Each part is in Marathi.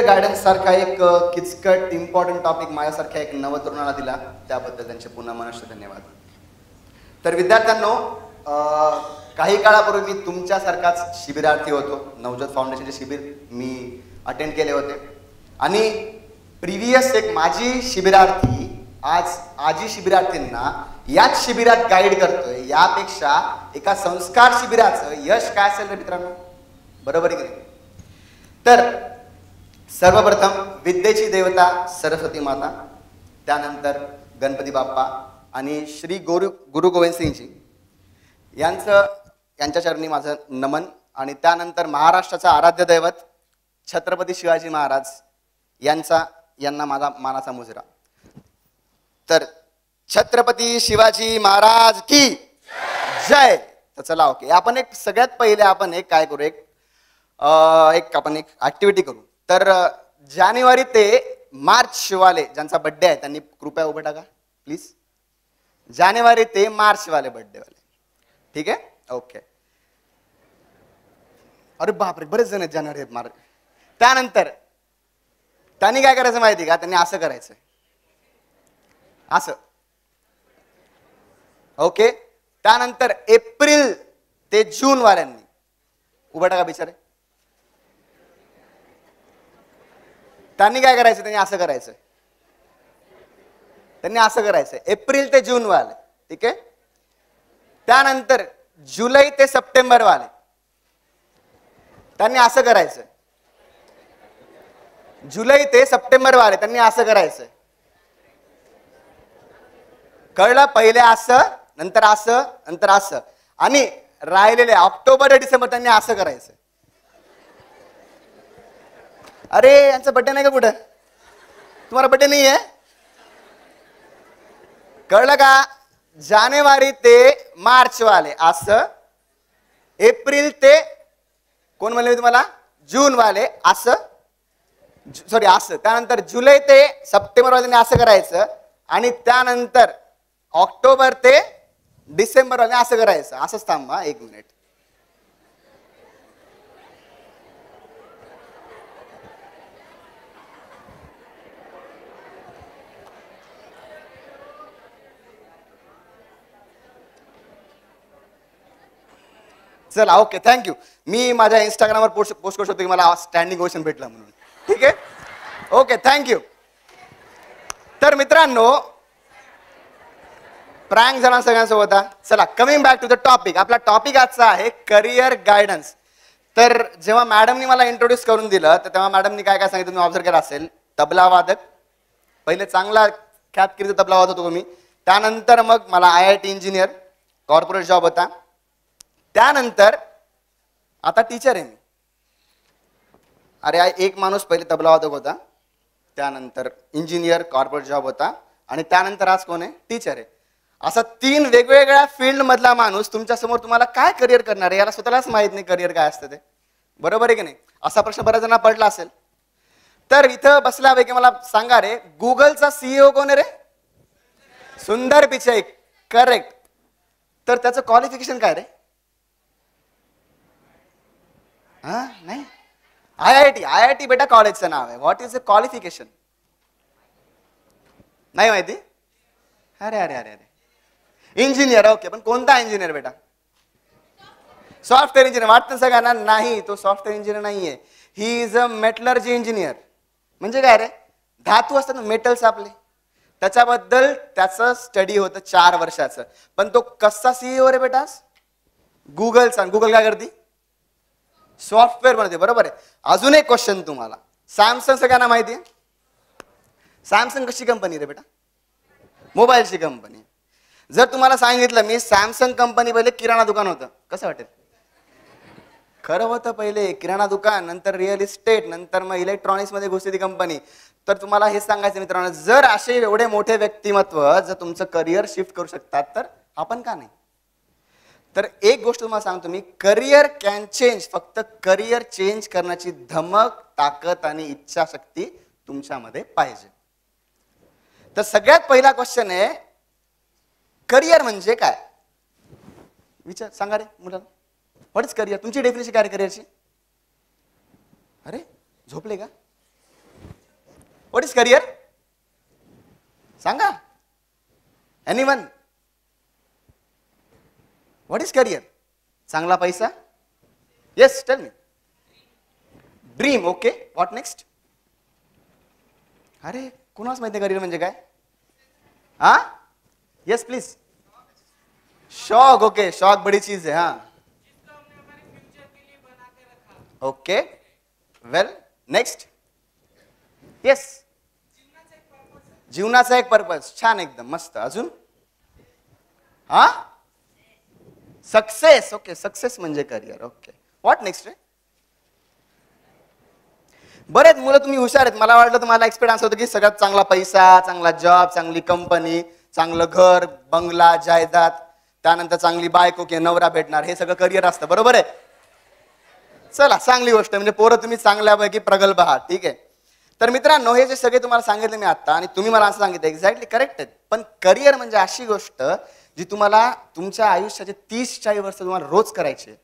करिअर गायडन्स सारखा एक किचकट इम्पॉर्टंट टॉपिक माझ्यासारख्या एक नवतरुणाला दिला त्याबद्दल त्यांचे पुन्हा मनस्वी धन्यवाद. तर विद्यार्थ्यांनो, काही काळापूर्वी मी तुमच्यासारखाच शिबिरार्थी होतो. नवजोत फाउंडेशनचे शिबिर मी अटेंड केले होते आणि प्रिव्हियस एक माझी शिबिरार्थी आज आजी शिबिरार्थींना याच शिबिरात गाईड करतोय. यापेक्षा एका संस्कार शिबिराचं यश काय असेल रे मित्रांनो? बरोबर आहे की नाही? तर सर्वप्रथम विद्येची देवता सरस्वती माता, त्यानंतर गणपती बाप्पा आणि श्री गुरु गोविंद सिंगजी यांच्या चरणी माझं नमन. आणि त्यानंतर महाराष्ट्राचा आराध्य दैवत छत्रपती शिवाजी महाराज यांना माझा मानाचा मुजरा. तर छत्रपती शिवाजी महाराज की जय. तर चला ओके, आपण एक सगळ्यात पहिले आपण एक काय करू, आपण एक ऍक्टिव्हिटी करू. तर जानेवारी ते मार्च वाले ज्यांचा बर्थडे आहे त्यांनी कृपया उभं टाका प्लीज. जानेवारी ते मार्च वाले बर्थडे वाले, ठीक आहे? ओके. अरे बापरे, बरेच जण आहेत जानेवारी मार्च. त्यानंतर त्यांनी काय करायचं माहिती का? त्यांनी असं करायचं, असं. ओके. त्यानंतर एप्रिल ते जून वाल्यांनी उभं टाका बिचारे. त्यांनी काय करायचं? त्यांनी असं करायचं, त्यांनी असं करायचं. एप्रिल ते जून वाले, ठीक आहे? त्यानंतर जुलै ते सप्टेंबर वाले त्यांनी असं करायचं. जुलै ते सप्टेंबर वाले त्यांनी असं करायचं. कळलं? पहिले असं, नंतर असं, नंतर असं. आणि राहिलेले ऑक्टोबर ते डिसेंबर त्यांनी असं करायचं. अरे यांचा बर्थडे नाही का? कुठं तुम्हाला बर्थडे नाही आहे? कळलं का? जानेवारी ते मार्च वाले असं, एप्रिल ते कोण म्हणले तुम्हाला? जून वाले असं, सॉरी असं. त्यानंतर जुलै ते सप्टेंबर वाल्यांनी असं करायचं आणि त्यानंतर ऑक्टोबर ते डिसेंबर वाल्यांनी असं करायचं. असंच थांबा एक मिनिट. चला ओके, थँक्यू. मी माझ्या इंस्टाग्रामवर पोस्ट करू शकतो की मला स्टँडिंग ओशन भेटला म्हणून, ठीक आहे? Okay, thank you. तर मित्रांनो, प्रँक झाला सगळ्यांसोबत. चला, coming back to the topic. आपला टॉपिक आजचा आहे करिअर गायडन्स. तर जेव्हा मॅडमनी मला इंट्रोड्यूस करून दिलं तर तेव्हा मॅडमनी काय काय सांगितलं तुम्ही ऑब्झर्व केलं असेल. तबला वादक, पहिले चांगला ख्यातकीर्ती तबला वादक होतो मी. त्यानंतर मग मला IIT इंजिनियर, कॉर्पोरेट जॉब होता. त्यानंतर आता टीचर आहे मी. अरे एक माणूस पहिले तबला वादक होता, त्यानंतर इंजिनियर, कॉर्पोरेट जॉब होता आणि त्यानंतर आज कोण आहे? टीचर आहे. असा 3 वेगवेगळ्या फील्ड मधला माणूस तुमच्या समोर तुम्हाला काय करिअर करणार आहे याला स्वतःलाच माहित नाही करिअर काय असतं ते. बरोबर आहे की नाही? असा प्रश्न बऱ्याच जणांना पडला असेल. तर इथं बसल्यापैकी मला सांगा रे, गुगलचा CEO कोण आहे रे? सुंदर पिचाई. करेक्ट. तर त्याचं क्वालिफिकेशन काय रे? हा नाही, IIT बेटा कॉलेजचं नाव आहे. What is a qualification? नाही माहिती? अरे अरे अरे अरे, इंजिनियर. ओके, पण कोणता इंजिनियर बेटा? Software engineer. वाटतं सगळ्यांना नाही, तो सॉफ्टवेअर इंजिनियर नाहीये. He is a metallurgy engineer. म्हणजे काय रे? धातू असतात ना, मेटल्स आपले, त्याच्याबद्दल त्याचं स्टडी होतं 4 वर्षाचं. पण तो कसा CEO रे बेटा? गुगलचा. गुगल काय करते? सॉफ्टवेअर बनवते. बरोबर आहे. अजून एक क्वेश्चन तुम्हाला. सॅमसंग सगळ्यांना माहिती आहे. सॅमसंग कशी कंपनी रे बेटा? मोबाईलची कंपनी. जर तुम्हाला सांगितलं मी सॅमसंग कंपनी पहिले किराणा दुकान होतं, कसं वाटेल? खरं होतं. पहिले किराणा दुकान, नंतर रिअल इस्टेट, नंतर मग इलेक्ट्रॉनिक्स मध्ये घुसली ती कंपनी. तर तुम्हाला हे सांगायचं मित्रांनो, जर असे एवढे मोठे व्यक्तिमत्व जर तुमचं करिअर शिफ्ट करू शकतात तर आपण का नाही? तर एक गोष्ट तुम्हाला सांगतो मी, करिअर कॅन चेंज. फक्त करिअर चेंज करण्याची धमक, ताकद आणि इच्छाशक्ती तुमच्यामध्ये पाहिजे. तर सगळ्यात पहिला क्वेश्चन आहे, करिअर म्हणजे काय? विचार सांगा रे मुलांना. What is career? तुमची डेफिनेशन काय करिअरची? अरे झोपले का? What is career? सांगा. एनीवन? What is career? चांगला पैसा? Yes, tell me. Dream. Okay, what next? अरे कुणाच माहिती करिअर म्हणजे काय? हा, येस प्लीज. शौक. ओके, शौक बड़ी चीज है. हाँ, ओके, वेल नेक्स्ट. येस, जीवनाचा एक पर्पज. छान, एकदम मस्त. अजून? हा, सक्सेस. ओके, सक्सेस म्हणजे करिअर. Okay, what next? बरेच मुलं तुम्ही हुशार आहेत. मला वाटलं तुम्हाला एक्सपिरियन्स होतं की सगळ्यात चांगला पैसा, चांगला जॉब, चांगली कंपनी, चांगलं घर, बंगला, जायदाद, त्यानंतर चांगली बायको किंवा नवरा भेटणार, हे सगळं करिअर असतं. बरोबर आहे? चला, चांगली गोष्ट आहे. म्हणजे पोरं तुम्ही चांगल्यापैकी प्रगल्भ आहात. ठीक आहे. तर मित्रांनो, हे जे सगळे तुम्हाला सांगितले मी आता, आणि तुम्ही मला असं सांगितलं, एक्झॅक्टली करेक्ट आहे. पण करिअर म्हणजे अशी गोष्ट जी तुम्हाला तुमच्या आयुष्याचे 30-40 वर्ष तुम्हाला रोज करायचे.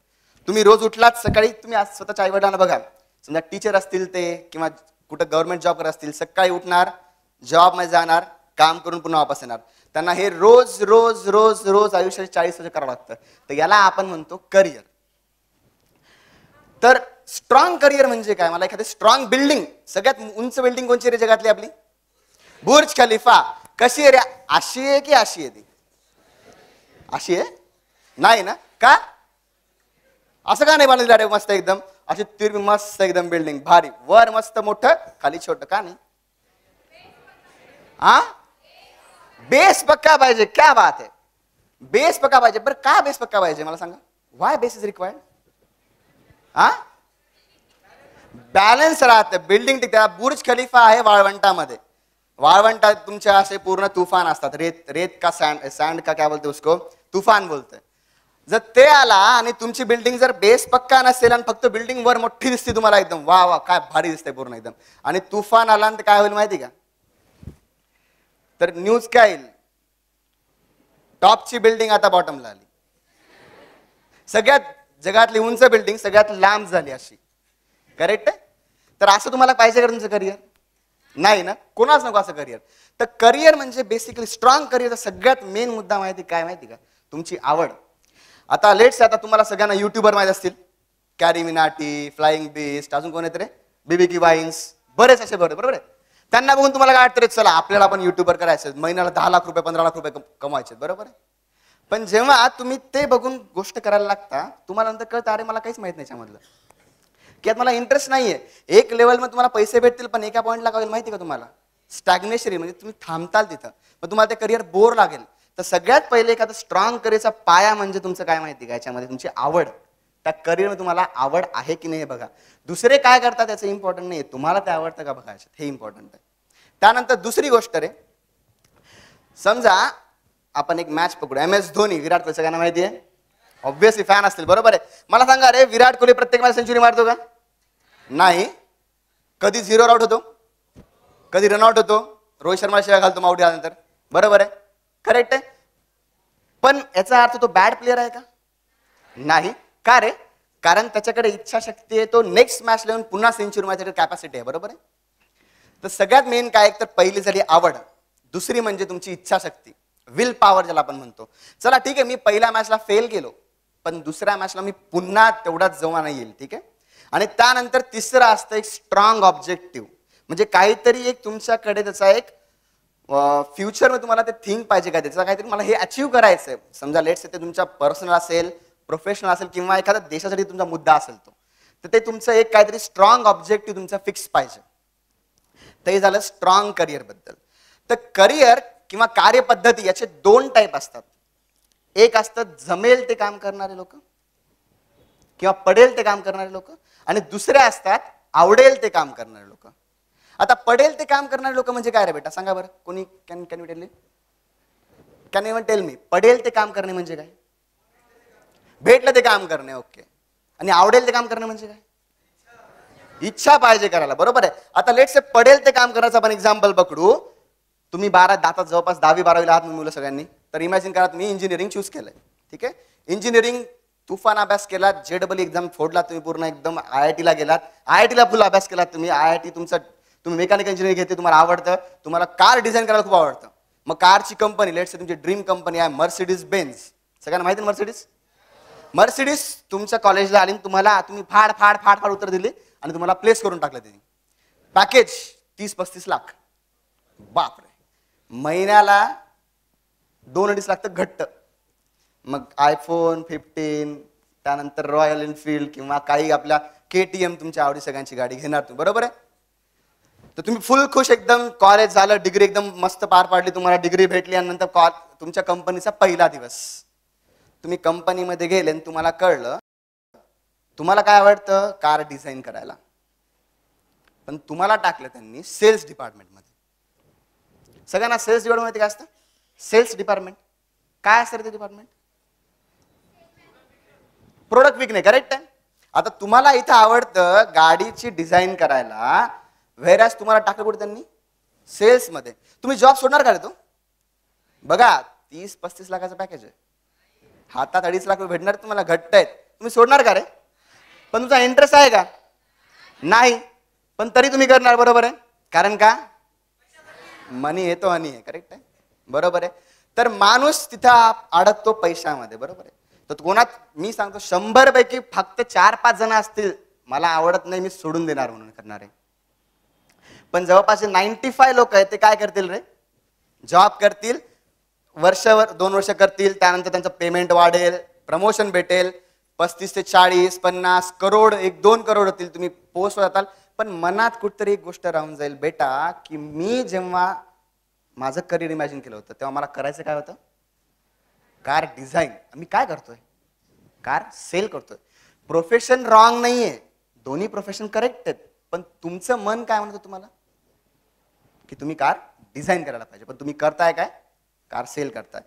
तुम्ही रोज उठलात सकाळी, तुम्ही आज स्वतःच्या आईवडिलांना बघा, समजा टीचर असतील ते किंवा कुठं गव्हर्नमेंट जॉब करत असतील, सकाळी उठणार, जॉबमध्ये जाणार, काम करून पुन्हा वापस येणार. त्यांना हे रोज रोज रोज रोज आयुष्याचे 40 वर्ष करावं लागतं. तर याला आपण म्हणतो करिअर. तर स्ट्रॉंग करिअर म्हणजे काय? मला एखादी स्ट्रॉंग बिल्डिंग, सगळ्यात उंच बिल्डिंग कोणची रे जगातली? आपली बुर्ज खलिफा. कशी आहे रे? अशी आहे की अशी आहे? ती अशी आहे? नाही ना? का? असं का नाही बांधली? अरे मस्त एकदम अशी तिरवी मस्त एकदम बिल्डिंग भारी, वर मस्त मोठं, खाली छोटं. का नाही? हा, बेस पक्का पाहिजे. क्या बात है, बेस पक्का पाहिजे. बरं का बेस पक्का पाहिजे मला सांगा? Y base is required? हा, बॅलन्स राहते बिल्डिंग. त्या बुर्ज खलिफा आहे वाळवंटामध्ये. वाळवंटात तुमच्या असे पूर्ण तुफान असतात. रेत रेत का सँड का क्या बोलते उसको, तुफान बोलते. जर ते आला आणि तुमची बिल्डिंग जर बेस पक्का नसेल आणि फक्त बिल्डिंग वर मोठी दिसते तुम्हाला, एकदम वा वा काय भारी दिसते पूर्ण एकदम, आणि तुफान आला तर काय होईल माहिती का? तर न्यूज काय येईल? टॉपची बिल्डिंग आता बॉटमला आली. सगळ्यात जगातली उंच बिल्डिंग सगळ्यात लांब झाली अशी. करेक्ट आहे? तर असं तुम्हाला पाहिजे का तुमचं करिअर? नाही ना, कोणाच नको असं करिअर. तर करिअर म्हणजे बेसिकली स्ट्रॉंग करिअरचा सगळ्यात मेन मुद्दा माहिती काय माहिती का? तुमची आवड. आता लेट्स, आता तुम्हाला सगळ्यांना युट्यूबर माहित असतील, कॅरी मिनाटी, फ्लाइंग बीस्ट, अजून कोण येत रे, बीबी वाईन्स, बरेच असे बरोबर आहे. त्यांना बघून तुम्हाला काय वाटतं रे, चला आपल्याला पण युट्यूबर करायचं, महिन्याला 10 लाख रुपये 15 लाख रुपये कमवायचे. बरोबर आहे? पण जेव्हा तुम्ही ते बघून गोष्ट करायला लागता, तुम्हाला नंतर कळतं अरे मला काहीच माहित नाही त्यामधलं, की मला इंटरेस्ट नाहीये. एक लेवलमध्ये तुम्हाला पैसे भेटतील, पण एका पॉईंटला काय होईल माहिती का तुम्हाला? स्टॅग्नेशन, म्हणजे तुम्ही थांबताल तिथं, मग तुम्हाला ते करिअर बोर लागेल. तर सगळ्यात पहिले एखादा स्ट्रॉंग करिअरचा पाया म्हणजे तुमचं काय माहिती का? याच्यामध्ये तुमची आवड. त्या करिअरमध्ये तुम्हाला आवड आहे की नाही हे बघा. दुसरे काय करतात त्याचं इम्पॉर्टंट नाही, तुम्हाला ते आवडतं का बघायचं, हे इम्पॉर्टंट आहे. त्यानंतर दुसरी गोष्ट रे, समजा आपण एक मॅच पकडू, MS धोनी, विराट कोहली सगळ्यांना माहिती आहे, ऑब्व्हियसली फॅन असतील. बरोबर आहे? मला सांगा रे, विराट कोहली प्रत्येक मॅच सेंचुरी मारतो का? नाही. कधी 0 आउट होतो, कधी रनआउट होतो, रोहित शर्मा शिवाय घालतो आउट झाल्यानंतर. बरोबर आहे? करेक्ट आहे? पण याचा अर्थ तो बॅड प्लेअर आहे का? नाही. का रे? कारण त्याच्याकडे इच्छाशक्ती आहे, तो नेक्स्ट मॅच येऊन पुन्हा सेंचुरी मारण्याची कॅपॅसिटी आहे. बरोबर आहे? तर सगळ्यात मेन काय, तर पहिली झाली आवड, दुसरी म्हणजे तुमची इच्छाशक्ती, विल पॉवर ज्याला आपण म्हणतो. चला ठीक आहे, मी पहिल्या मॅचला फेल गेलो, पण दुसऱ्या मॅचला मी पुन्हा तेवढाच जमा येईल. ठीक आहे? आणि त्यानंतर तिसरं असतं एक स्ट्रॉंग ऑब्जेक्टिव्ह, म्हणजे काहीतरी एक तुमच्याकडे त्याचा एक फ्युचरमध्ये तुम्हाला ते थिंक पाहिजे काय, त्याचा काहीतरी मला हे अचीव्ह करायचं आहे. समजा लेट्स ते तुमच्या पर्सनल असेल, प्रोफेशनल असेल, किंवा एखाद्या देशासाठी तुमचा मुद्दा असेल तो, तर ते तुमचं एक काहीतरी स्ट्रॉंग ऑब्जेक्टिव्ह तुमचा फिक्स पाहिजे. तर हे झालं स्ट्रॉंग करिअर बद्दल. तर करिअर किंवा कार्यपद्धती याचे 2 टाईप असतात. एक असतं जमेल ते काम करणारे लोक किंवा पडेल ते काम करणारे लोक, आणि दुसरे असतात आवडेल ते काम करणारे लोक. आता पडेल ते काम करणारे लोक म्हणजे काय रे बेटा, सांगा बरं. कोणी can you tell me, can you tell me, पडेल ते काम करणे म्हणजे काय? भेटलं ते काम करणे. ओके. आणि आवडेल ते काम करणे म्हणजे काय? इच्छा पाहिजे करायला. बरोबर आहे? आता लेट्स से पडेल ते काम करण्याचं आपण एक्झाम्पल पकडू. तुम्ही 12 दातात जवळपास 10वी-12वीला आहात मुलं सगळ्यांनी, तर इमॅजिन करा तुम्ही इंजिनिअरिंग चूज केलंय. ठीक आहे? इंजिनिअरिंग तुफान अभ्यास केला, JEE एक्झाम फोडला तुम्ही पूर्ण, एकदम IIT ला गेलात, IIT ला फुल अभ्यास केला तुम्ही, IIT तुम्ही मेकॅनिकल इंजिनिअरिंग घेते, तुम्हाला आवडतं, तुम्हाला कार डिझाईन करायला खूप आवडतं. मग कारची कंपनी, लेट्स से तुमची ड्रीम कंपनी आहे मर्सिडीज बेन्झ. सगळ्यांना माहिती आहे मर्सिडीज? मर्सिडीज तुमच्या कॉलेजला आली, तुम्ही फाड फाड फाड फाड उत्तर दिली आणि तुम्हाला प्लेस करून टाकलं त्यांनी. पॅकेज 30-35 लाख. बापरे. महिन्याला 2-2.5 लाख तर घट्ट. मग आयफोन 15, त्यानंतर रॉयल एनफिल्ड किंवा काही आपल्या KTM तुमच्या आवडी सगळ्यांची गाडी घेणार तुम्ही, बरोबर आहे? तर तुम्ही फुल खुश, एकदम कॉलेज झालं, डिग्री एकदम मस्त पार पाडली, तुम्हाला डिग्री भेटली आणि नंतर तुमच्या कंपनीचा पहिला दिवस. तुम्ही कंपनीमध्ये गेले आणि तुम्हाला कळलं तुम्हाला काय आवडतं, कार डिझाईन करायला, पण तुम्हाला टाकलं त्यांनी सेल्स डिपार्टमेंटमध्ये. सगळ्यांना सेल्स डिपार्टमेंट काय असतं? सेल्स डिपार्टमेंट काय असतं ते डिपार्टमेंट? प्रोडक्ट विकणे, करेक्ट आहे. आता तुम्हाला इथं आवडतं गाडीची डिझाईन करायला, व्हेरॅज तुम्हाला टाकलं कुठे त्यांनी? सेल्स मध्ये. तुम्ही जॉब सोडणार का रे? तो बघा 30-35 लाखाचं पॅकेज आहे, हातात 2.5 लाख भेटणार तुम्हाला, घट्ट आहेत, तुम्ही सोडणार का रे? पण तुमचा इंटरेस्ट आहे का? नाही, पण तरी तुम्ही करणार, बरोबर आहे. कारण का? मनी येतो आणि आहे, करेक्ट आहे, बरोबर आहे. तर माणूस तिथं अडकतो पैशामध्ये, बरोबर आहे. तर कोणात मी सांगतो 100 पैकी फक्त 4-5 जण असतील मला आवडत नाही मी सोडून देणार म्हणून करणारे. पण जवळपास 95 लोक आहेत ते काय करतील रे? जॉब करतील, वर्षभर 2 वर्ष करतील, त्यानंतर त्यांचं पेमेंट वाढेल, प्रमोशन भेटेल, 35 ते 40, 50 करोड, 1-2 करोड होतील, तुम्ही पोस्ट जाताल. पण मनात कुठतरी एक गोष्ट राहून जाईल, बेटा की मी जेव्हा माझं करिअर इमॅजिन केलं होतं तेव्हा मला करायचं काय होतं? Car design. मी काय करतोय? कार सेल करतोय. प्रोफेशन रॉंग नाहीये, दोन्ही प्रोफेशन करेक्ट आहेत, पण तुमचं मन काय म्हणतं तुम्हाला की तुम्ही कार डिझाईन करायला पाहिजे, पण तुम्ही करताय काय? कार सेल करताय.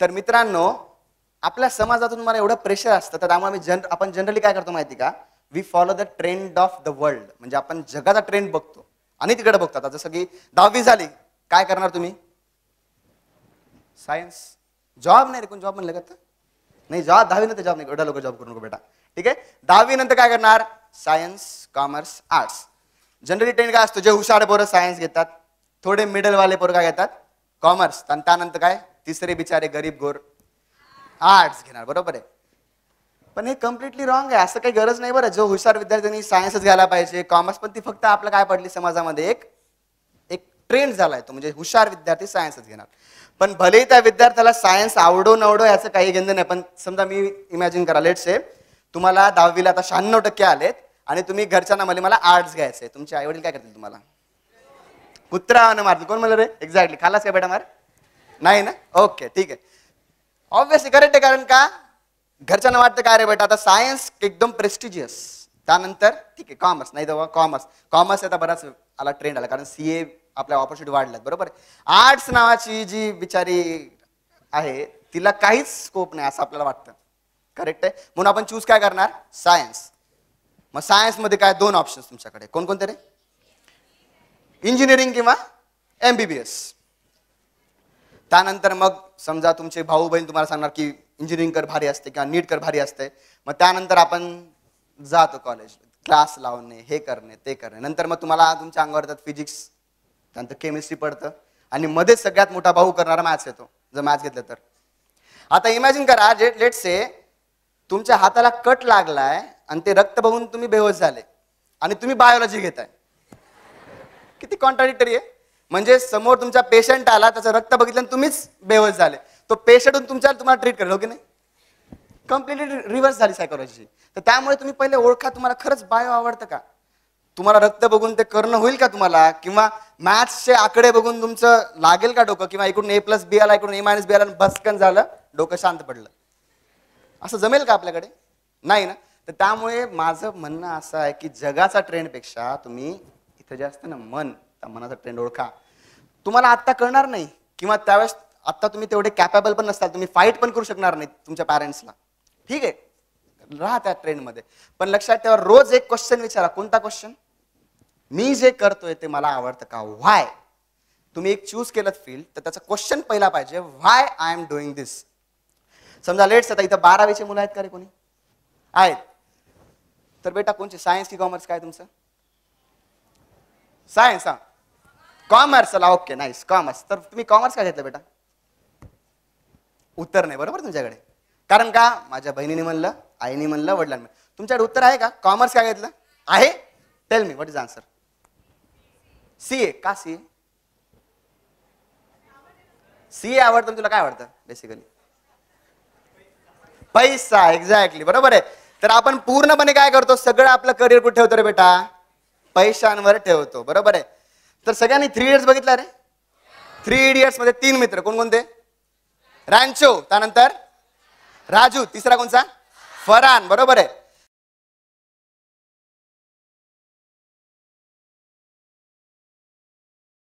तर मित्रांनो, आपल्या समाजातून मला एवढं प्रेशर असतं, तर त्यामुळे आपण जनरली काय करतो माहिती का? We follow the trend of the world. म्हणजे आपण जगाचा ट्रेंड बघतो आणि तिकडे बघतो. आता जसं की 10वी झाली, काय करणार तुम्ही? सायन्स. जॉब नाही रे, कोण जॉब म्हणलं का? नाही, जॉब 10वी नंतर जॉब नाही, एवढा लोक जॉब करू नको बेटा, ठीक आहे. 10वी नंतर काय करणार? Science, commerce, arts. Generally trend काय असतो? जे हुशार पोरं सायन्स घेतात, थोडे मिडलवाले पोरं काय घेतात? कॉमर्स, आणि त्यानंतर काय? तिसरे बिचारे गरीब गोर आर्ट्स घेणार, बरोबर आहे. पण हे कम्प्लिटली रॉंग आहे, असं काही गरज नाही बरं. जो हुशार विद्यार्थ्यांनी सायन्सच घ्यायला पाहिजे, कॉमर्स, पण ती फक्त आपलं काय पडली समाजामध्ये एक ट्रेंड झालाय तो, म्हणजे हुशार विद्यार्थी सायन्सच घेणार. पण भले त्या विद्यार्थ्याला सायन्स आवडो नवडो याचं काही घेणं नाही. पण समजा मी इमॅजिन करा, लेट्स से तुम्हाला 10वीला आता 96% आलेत आणि तुम्ही घरच्यांना म्हणले मला आर्ट्स घ्यायचंय, तुमचे आई वडील काय करतील तुम्हाला? कुत्रा मारतील. कोण म्हणलं रे? एक्झॅक्टली. खालास का बेटा मार? नाही ना? ओके, ठीक आहे. ऑब्व्हियसली करेक्ट आहे. कारण का? घरच्यांना वाटतं काय रे बेटा, आता सायन्स एकदम प्रेस्टिजियस, त्यानंतर ठीक आहे कॉमर्स, नाही तर कॉमर्स आता बराच आला ट्रेंड आला, कारण CA आपल्या ऑपॉर्च्युनिटी वाढल्यात, बरोबर आहे. आर्ट्स नावाची जी बिचारी आहे तिला काहीच स्कोप नाही असं आपल्याला वाटतं, करेक्ट आहे. म्हणून आपण चूज काय करणार? सायन्स. मग सायन्स मध्ये काय? 2 ऑप्शन्स तुमच्याकडे. कोणकोणते रे? इंजिनिअरिंग किंवा MBBS. त्यानंतर मग समजा तुमचे भाऊ बहीण तुम्हाला सांगणार की इंजिनिअरिंग कर भारी असते किंवा नीट कर भारी असते. मग त्यानंतर आपण जातो कॉलेज, क्लास लावणे, हे करणे ते करणे. नंतर मग तुम्हाला तुमच्या अंगावर येतात फिजिक्स, त्यानंतर केमिस्ट्री पडतं आणि मध्येच सगळ्यात मोठा भाऊ करणारा मॅथ्स येतो, जर मॅथ्स घेतलं तर. आता इमॅजिन करा, लेट्स से तुमच्या हाताला कट लागलाय आणि ते रक्त बघून तुम्ही बेहोश झाले आणि तुम्ही बायोलॉजी घेताय. किती कॉन्ट्राडिक्टरी आहे. म्हणजे समोर तुमचा पेशंट आला, त्याचं रक्त बघितलं आणि तुम्हीच बेहोश झाले. तो पेशंट तुम्हाला ट्रीट करेल, हो की नाही? कम्प्लिटली रिव्हर्स झाली सायकोलॉजी. तर त्यामुळे तुम्ही पहिले ओळखा, तुम्हाला खरंच बायो आवडतं का? तुम्हाला रक्त बघून ते करणं होईल का तुम्हाला? किंवा मॅथ्सचे आकडे बघून तुमचं लागेल का डोकं? किंवा इकडून A+B आला, इकडून A-B आला, बसकन झालं, डोकं शांत पडलं. असं जमेल का आपल्याकडे? नाही ना. तर त्यामुळे माझं म्हणणं असं आहे की जगाचा ट्रेंडपेक्षा तुम्ही इथं जे असतं ना मन, त्या मनाचा ट्रेंड ओळखा. तुम्हाला आत्ता कळणार नाही, किंवा त्यावेळेस आत्ता तुम्ही तेवढे कॅपेबल पण नसताल, तुम्ही फाईट पण करू शकणार नाही तुमच्या पॅरेंट्सला, ठीक आहे. राहा त्या ट्रेंडमध्ये. पण लक्षात ठेवा, रोज एक क्वेश्चन विचारा. कोणता क्वेश्चन? मी जे करतोय ते मला आवडतं का? व्हाय? तुम्ही एक चूज केलं फील्ड, तर त्याचा क्वेश्चन पहिला पाहिजे, व्हाय आय एम डुईंग दिस. समजा लेट्स आता इथं 12वीचे मुलं आहेत का रे? कोणी आहेत? तर बेटा कोणचे? सायन्स की कॉमर्स? काय तुमचं? सायन्स. हा, कॉमर्स. चला ओके, नाईस, कॉमर्स. तर तुम्ही कॉमर्स का घेतलं बेटा? उत्तर नाही बरोबर तुमच्याकडे. कारण का? माझ्या बहिणीने म्हणलं, आईने म्हणलं, वडिलांनी म्हणलं. तुमच्याकडे उत्तर आहे का? कॉमर्स का घेतलं आहे? Tell me what is answer. CA. का सीए? सीए आवडतं. तुला काय आवडतं बेसिकली? पैसा. एक्झॅक्टली बरोबर आहे. तर आपण पूर्णपणे काय करतो? सगळं आपलं करिअर कुठे ठेवतो रे बेटा? पैशांवर ठेवतो. बरोबर आहे. तर सगळ्यांनी 3 इडियट्स बघितलं रे? 3 इडियट्स मध्ये 3 मित्र कोणकोणते? रॅन्चो, त्यानंतर राजू, तिसरा कोणचा? फरहान. बरोबर आहे.